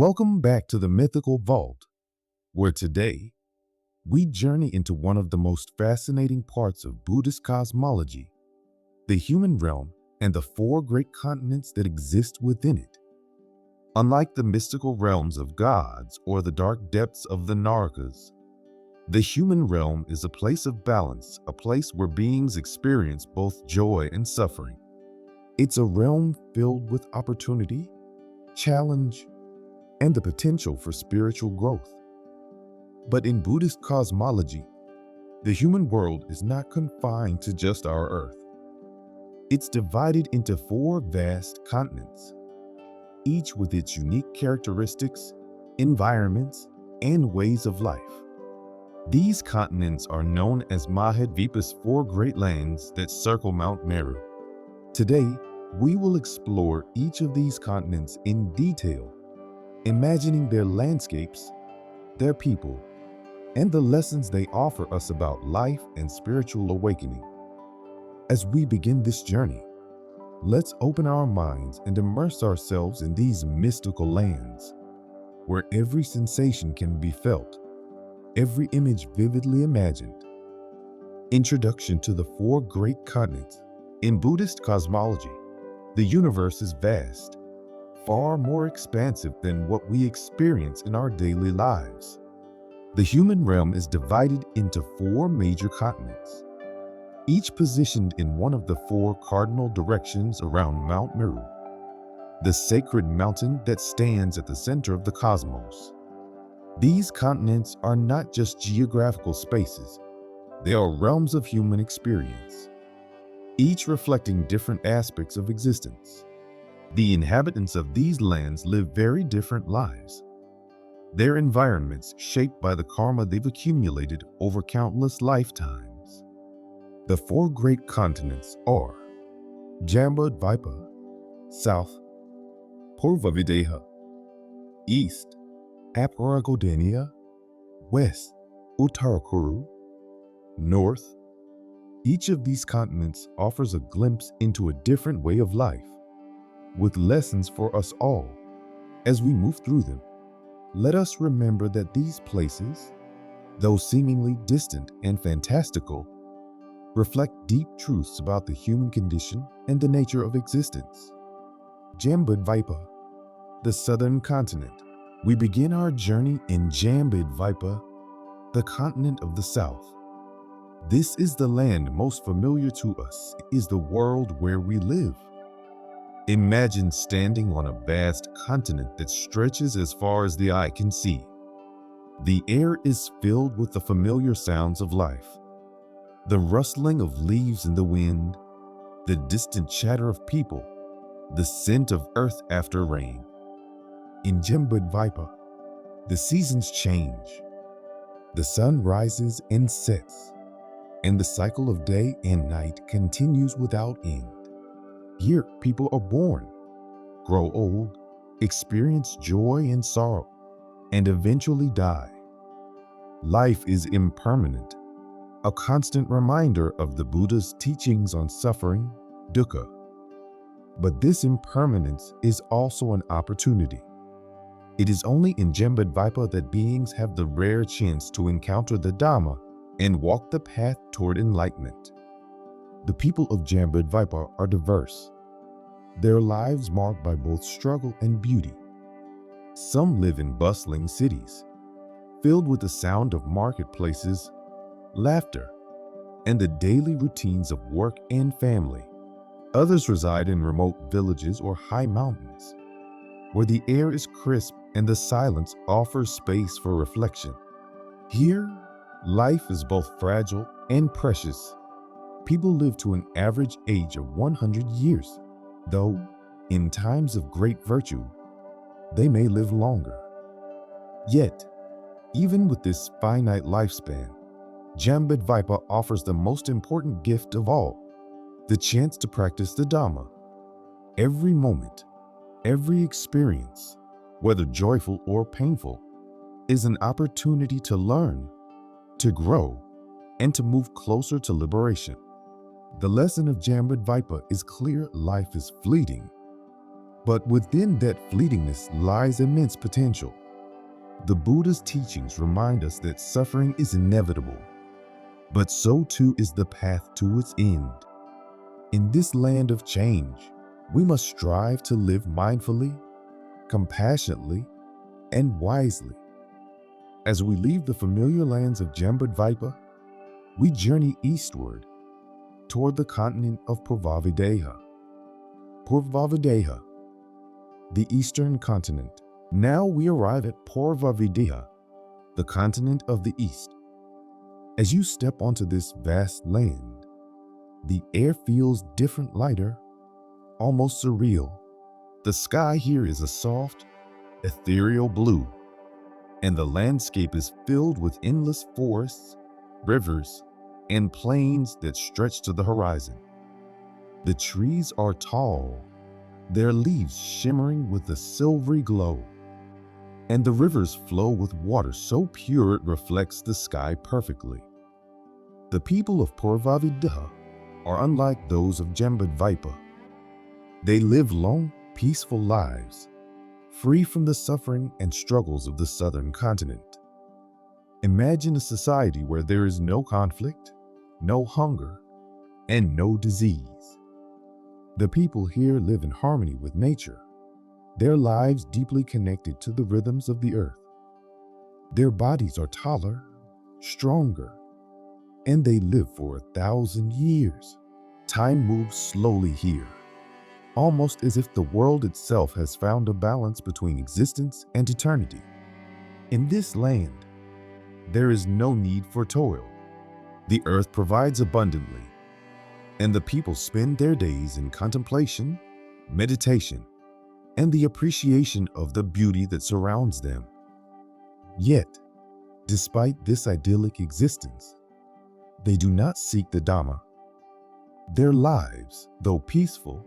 Welcome back to the Mythical Vault, where today we journey into one of the most fascinating parts of Buddhist cosmology, the human realm and the four great continents that exist within it. Unlike the mystical realms of gods or the dark depths of the Narakas, the human realm is a place of balance, a place where beings experience both joy and suffering. It's a realm filled with opportunity, challenge, and the potential for spiritual growth. But in Buddhist cosmology, the human world is not confined to just our Earth. It's divided into four vast continents, each with its unique characteristics, environments, and ways of life. These continents are known as Mahadvipa's four great lands that circle Mount Meru. Today, we will explore each of these continents in detail, imagining their landscapes, their people, and the lessons they offer us about life and spiritual awakening. As we begin this journey, let's open our minds and immerse ourselves in these mystical lands, where every sensation can be felt, every image vividly imagined. Introduction to the four great continents. In Buddhist cosmology, the universe is vast, far more expansive than what we experience in our daily lives. The human realm is divided into four major continents, each positioned in one of the four cardinal directions around Mount Meru, the sacred mountain that stands at the center of the cosmos. These continents are not just geographical spaces, they are realms of human experience, each reflecting different aspects of existence. The inhabitants of these lands live very different lives, their environments shaped by the karma they've accumulated over countless lifetimes. The four great continents are Jambudvipa, South, Purvavideha, East, Aparagodania, West, Uttarakuru, North. Each of these continents offers a glimpse into a different way of life, with lessons for us all. As we move through them, let us remember that these places, though seemingly distant and fantastical, reflect deep truths about the human condition and the nature of existence. Jambudvipa, the southern continent. We begin our journey in Jambudvipa, the continent of the south. This is the land most familiar to us, is the world where we live. Imagine standing on a vast continent that stretches as far as the eye can see. The air is filled with the familiar sounds of life. The rustling of leaves in the wind, the distant chatter of people, the scent of earth after rain. In Jambudvipa, the seasons change. The sun rises and sets, and the cycle of day and night continues without end. Here, people are born, grow old, experience joy and sorrow, and eventually die. Life is impermanent, a constant reminder of the Buddha's teachings on suffering, dukkha. But this impermanence is also an opportunity. It is only in Jambudvipa that beings have the rare chance to encounter the Dhamma and walk the path toward enlightenment. The people of Jambudvipa are diverse, their lives marked by both struggle and beauty. Some live in bustling cities, filled with the sound of marketplaces, laughter, and the daily routines of work and family. Others reside in remote villages or high mountains, where the air is crisp and the silence offers space for reflection. Here, life is both fragile and precious. People live to an average age of 100 years, though in times of great virtue, they may live longer. Yet, even with this finite lifespan, Jambudvipa offers the most important gift of all, the chance to practice the Dhamma. Every moment, every experience, whether joyful or painful, is an opportunity to learn, to grow, and to move closer to liberation. The lesson of Jambudvipa is clear: life is fleeting. But within that fleetingness lies immense potential. The Buddha's teachings remind us that suffering is inevitable, but so too is the path to its end. In this land of change, we must strive to live mindfully, compassionately, and wisely. As we leave the familiar lands of Jambudvipa, we journey eastward toward the continent of Purvavideha. Purvavideha, the eastern continent. Now we arrive at Purvavideha, the continent of the east. As you step onto this vast land, the air feels different, lighter, almost surreal. The sky here is a soft, ethereal blue, and the landscape is filled with endless forests, rivers, and plains that stretch to the horizon. The trees are tall, their leaves shimmering with a silvery glow, and the rivers flow with water so pure it reflects the sky perfectly. The people of Purvavideha are unlike those of Jambudvipa. They live long, peaceful lives, free from the suffering and struggles of the southern continent. Imagine a society where there is no conflict, no hunger, and no disease. The people here live in harmony with nature, their lives deeply connected to the rhythms of the earth. Their bodies are taller, stronger, and they live for 1,000 years. Time moves slowly here, almost as if the world itself has found a balance between existence and eternity. In this land, there is no need for toil. The earth provides abundantly, and the people spend their days in contemplation, meditation, and the appreciation of the beauty that surrounds them. Yet, despite this idyllic existence, they do not seek the Dhamma. Their lives, though peaceful,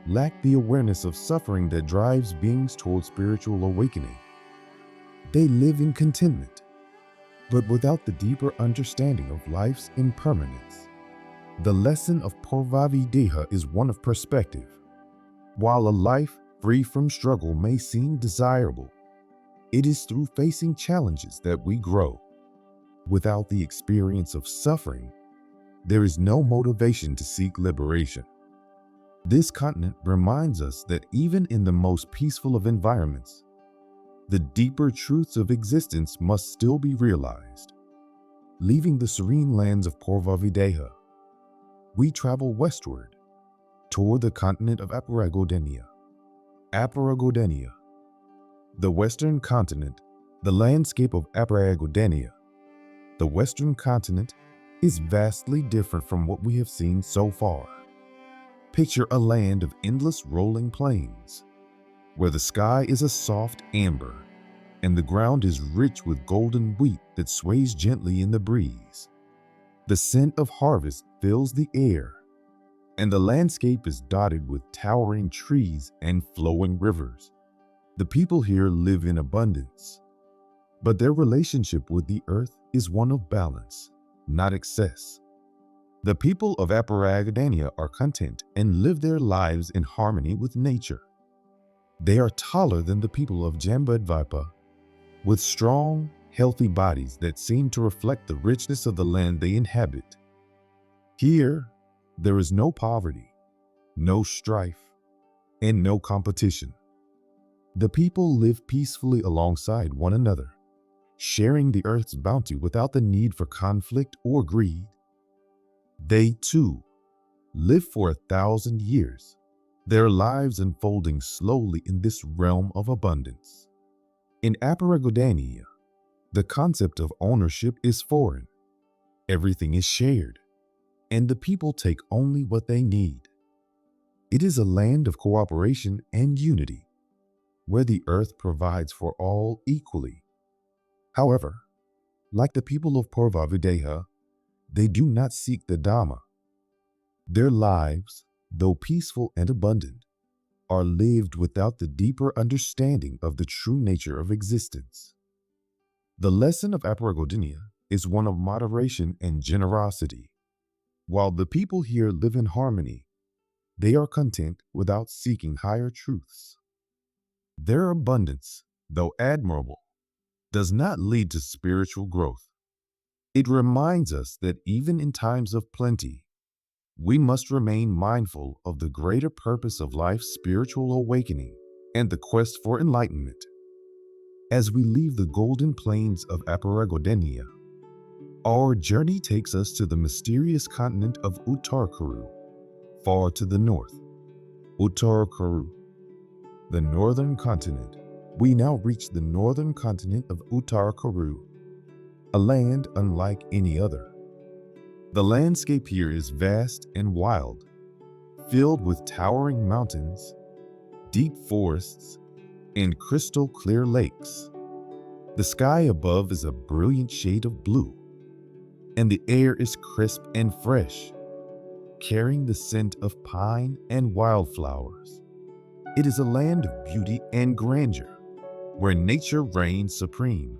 lack the awareness of suffering that drives beings toward spiritual awakening. They live in contentment, but without the deeper understanding of life's impermanence. The lesson of Purvavideha is one of perspective. While a life free from struggle may seem desirable, it is through facing challenges that we grow. Without the experience of suffering, there is no motivation to seek liberation. This continent reminds us that even in the most peaceful of environments, the deeper truths of existence must still be realized. Leaving the serene lands of Purvavideha, we travel westward toward the continent of Apparagodenia. Apparagodenia, the western continent, the landscape of Apparagodenia. The western continent is vastly different from what we have seen so far. Picture a land of endless rolling plains, where the sky is a soft amber and the ground is rich with golden wheat that sways gently in the breeze. The scent of harvest fills the air, and the landscape is dotted with towering trees and flowing rivers. The people here live in abundance, but their relationship with the earth is one of balance, not excess. The people of Apparagodenia are content and live their lives in harmony with nature. They are taller than the people of Jambudvipa, with strong, healthy bodies that seem to reflect the richness of the land they inhabit. Here, there is no poverty, no strife, and no competition. The people live peacefully alongside one another, sharing the earth's bounty without the need for conflict or greed. They, too, live for 1,000 years, their lives unfolding slowly in this realm of abundance. In Apparagodenia, the concept of ownership is foreign. Everything is shared, and the people take only what they need. It is a land of cooperation and unity, where the earth provides for all equally. However, like the people of Purvavideha, they do not seek the Dhamma. Their lives, though peaceful and abundant, are lived without the deeper understanding of the true nature of existence. The lesson of Apparagodenia is one of moderation and generosity. While the people here live in harmony, They are content without seeking higher truths. Their abundance, though admirable, does not lead to spiritual growth. It reminds us that even in times of plenty, we must remain mindful of the greater purpose of life's spiritual awakening and the quest for enlightenment. As we leave the golden plains of Aparagodenia, our journey takes us to the mysterious continent of Utarkaru, far to the north. Utarkaru, the northern continent. We now reach the northern continent of Utarkaru, a land unlike any other. The landscape here is vast and wild, filled with towering mountains, deep forests, and crystal clear lakes. The sky above is a brilliant shade of blue, and the air is crisp and fresh, carrying the scent of pine and wildflowers. It is a land of beauty and grandeur, where nature reigns supreme.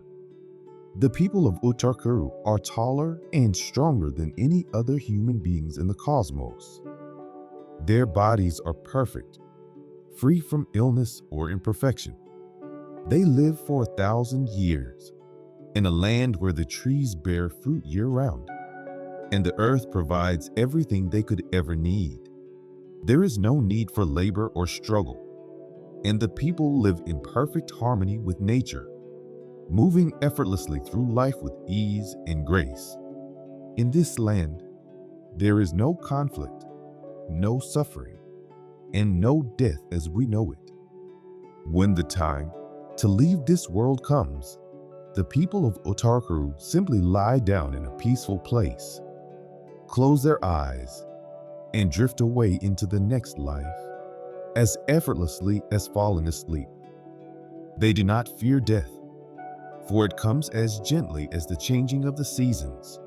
The people of Utarkaru are taller and stronger than any other human beings in the cosmos. Their bodies are perfect, free from illness or imperfection. They live for 1,000 years in a land where the trees bear fruit year-round, and the earth provides everything they could ever need. There is no need for labor or struggle, and the people live in perfect harmony with nature, moving effortlessly through life with ease and grace. In this land, there is no conflict, no suffering, and no death as we know it. When the time to leave this world comes, the people of Utarkaru simply lie down in a peaceful place, close their eyes, and drift away into the next life as effortlessly as falling asleep. They do not fear death, for it comes as gently as the changing of the seasons.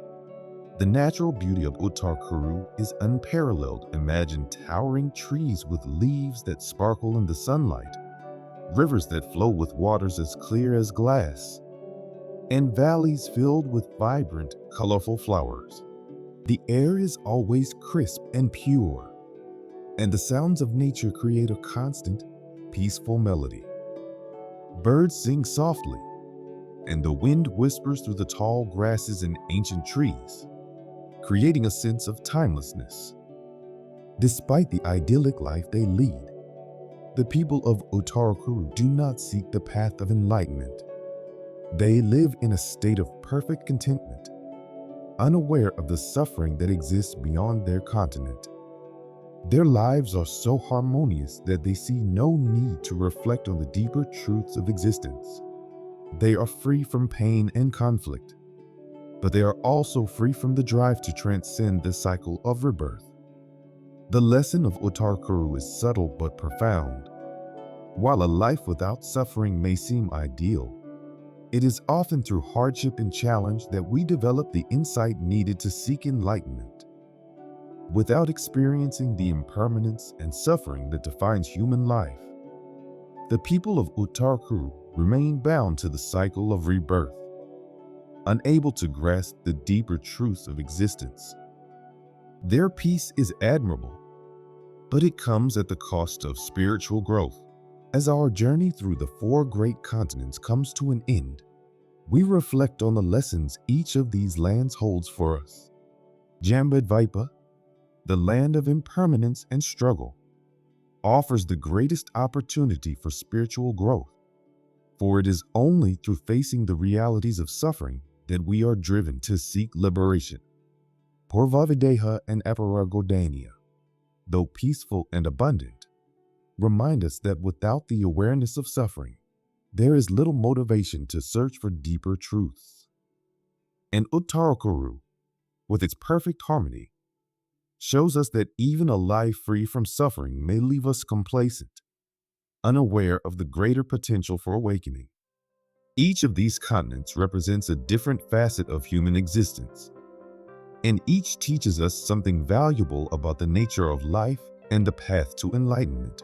The natural beauty of Utarkaru is unparalleled. Imagine towering trees with leaves that sparkle in the sunlight, rivers that flow with waters as clear as glass, and valleys filled with vibrant, colorful flowers. The air is always crisp and pure, and the sounds of nature create a constant, peaceful melody. Birds sing softly, and the wind whispers through the tall grasses and ancient trees, creating a sense of timelessness. Despite the idyllic life they lead, the people of Utarkaru do not seek the path of enlightenment. They live in a state of perfect contentment, unaware of the suffering that exists beyond their continent. Their lives are so harmonious that they see no need to reflect on the deeper truths of existence. They are free from pain and conflict, but they are also free from the drive to transcend the cycle of rebirth. The lesson of Utarkaru is subtle but profound. While a life without suffering may seem ideal, it is often through hardship and challenge that we develop the insight needed to seek enlightenment. Without experiencing the impermanence and suffering that defines human life, the people of Utarkaru remain bound to the cycle of rebirth, unable to grasp the deeper truths of existence. Their peace is admirable, but it comes at the cost of spiritual growth. As our journey through the 4 great continents comes to an end, we reflect on the lessons each of these lands holds for us. Jambudvipa, the land of impermanence and struggle, offers the greatest opportunity for spiritual growth, for it is only through facing the realities of suffering that we are driven to seek liberation. Purvavideha and Aparagodania, though peaceful and abundant, remind us that without the awareness of suffering, there is little motivation to search for deeper truths. And Utarkaru, with its perfect harmony, shows us that even a life free from suffering may leave us complacent, unaware of the greater potential for awakening. Each of these continents represents a different facet of human existence, and each teaches us something valuable about the nature of life and the path to enlightenment.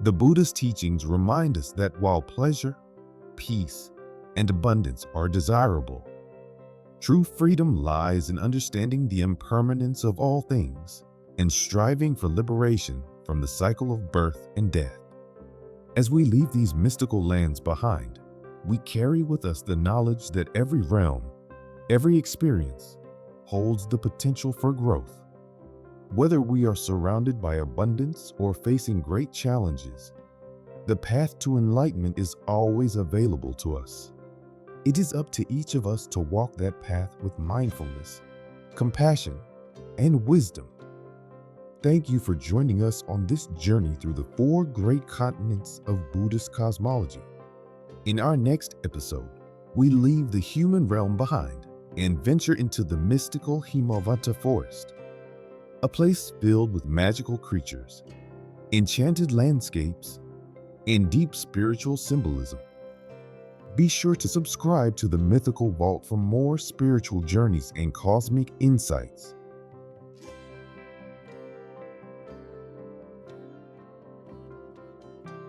The Buddha's teachings remind us that while pleasure, peace, and abundance are desirable, true freedom lies in understanding the impermanence of all things and striving for liberation from the cycle of birth and death. As we leave these mystical lands behind, we carry with us the knowledge that every realm, every experience, holds the potential for growth. Whether we are surrounded by abundance or facing great challenges, the path to enlightenment is always available to us. It is up to each of us to walk that path with mindfulness, compassion, and wisdom. Thank you for joining us on this journey through the 4 great continents of Buddhist cosmology. In our next episode, we leave the human realm behind and venture into the mystical Himawanta Forest, a place filled with magical creatures, enchanted landscapes, and deep spiritual symbolism. Be sure to subscribe to the Mythical Vault for more spiritual journeys and cosmic insights.